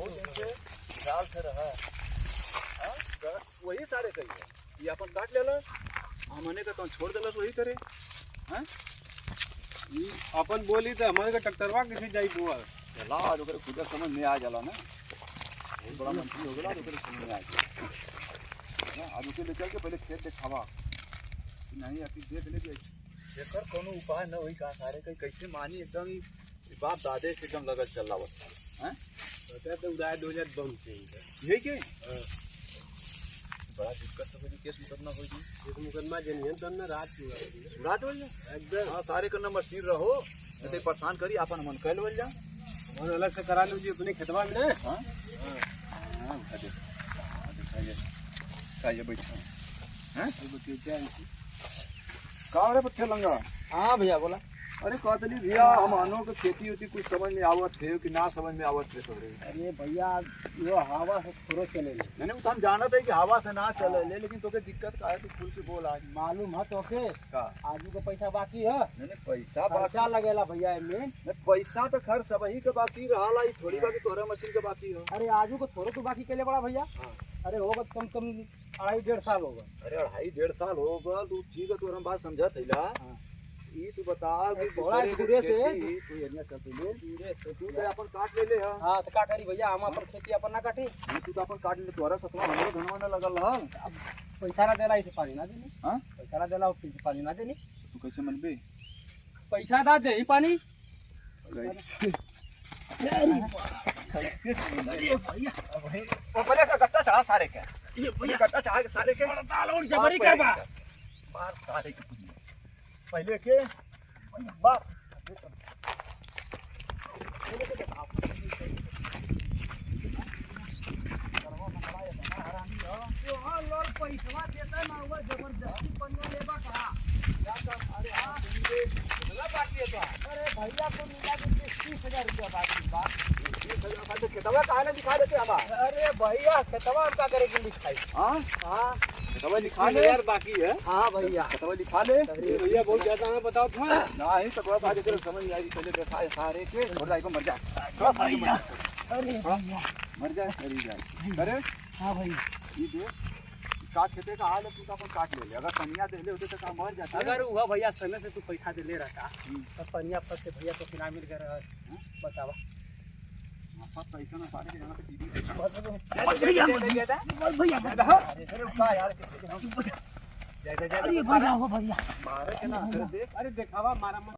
बहुत दिन से ख्याल से रहा वही सारे कही है ये अपन काट लेला हमने का तो छोड़ देला वही करे हैं अपन बोली तो हमारे का ट्रैक्टरवा कैसे जाई बुआ चला आज ओकरे खुद समझ में आ जाला ना बहुत बड़ा मंत्री हो गया ओकरे समझ में आ गया आज उसे ले चल के पहले खेत दिखावा नहीं अभी देख ले जेकर कोनो उपाय न होई का सारे कई कैसे मानी एकदम ही बाप दादे से एकदम लगल चलावत हैं बता तो उड़ाए 2000 बम चाहिए यही के बड़ा दिक्कत तो कोई केस मुकदमा होई जी एक मुकदमा जनियन तब ना रात हो जा एकदम हां सारे का नंबर सिर रहो ऐसे परेशान करी अपन मन कहल वल जा और अलग से करा लीजिए अपने खेतवा में ना हां हां दिखाइए बैठो हैं कहाँ रे पत्थर लंगा हाँ भैया बोला अरे कहतली भैया हम आनो के खेती होती कुछ समझ में आवत है कि ना समझ में आवत है तोरे अरे भैया यो हवा से थोड़ो चले ले मैंने तो हम जानत है कि हवा से ना चले ले लेकिन तोके दिक्कत का है तू खुल के बोल आज मालूम है तोके का आजू का पैसा बाकी है नहीं पैसा खर्चा लगेला भैया में पैसा तो खर सब ही के बाकी रहा थोड़ी बाकी तोहरा मशीन के बाकी हो अरे आजू को थोड़ो तो बाकी केले बड़ा भैया अरे होगा कम कम 2.5 साल होगा अरे 2.5 साल होगा तू ठीक है तोरा बात समझत हैला ई तू बता कि थोड़ा दूरे से तू एरिया चल ले दूरे से तू तो अपन काट ले हां तो का करी भैया हम अपन खेती अपन ना काटी तू तो अपन काट ले तोरा सतवा हमरो धनवा ना लगल ह अब पैसा ना देला इसे पानी ना देनी हां पैसा ना देला फिर पानी ना देनी तू कैसे मनबे पैसा ना दे ही पानी अरे भैया पहले का गट्टा चढ़ा सारे के ये भैया गट्टा चढ़ा के सारे के तालोड़ जबरी करबा मार सारे के पहले के बाप पैसा देता ना हुआ जबरदस्ती पनिया लेबा का अरे हां बाकी है तो अरे भैया को मिला के 30,000 रुपया बाकी बा 30,000 का तो खेतवा काहे ना दिखा देते हम अरे भैया खेतवा हम का करे के लिखाई हां हां खेतवा लिखा ले यार बाकी है हां भैया खेतवा लिखा ले भैया बहुत ज्यादा है बताओ था नहीं तो थोड़ा सा तेरे समझ नहीं आई चले देखा सारे के और जाई को मर जा थोड़ा सा अरे मर जाए मर जाए अरे हां भाई ये देख काट खेते का हाल है तू तो अपन काट ले अगर पनिया दे ले होते तो का मर जाता अगर हुआ भैया समय से तू पैसा दे ले रहता तो पनिया फस से भैया तो फिर मिल गया बतावा पैसा ना सारे के जाना पे टीवी भैया अरे भैया हो भैया अरे देखावा मारा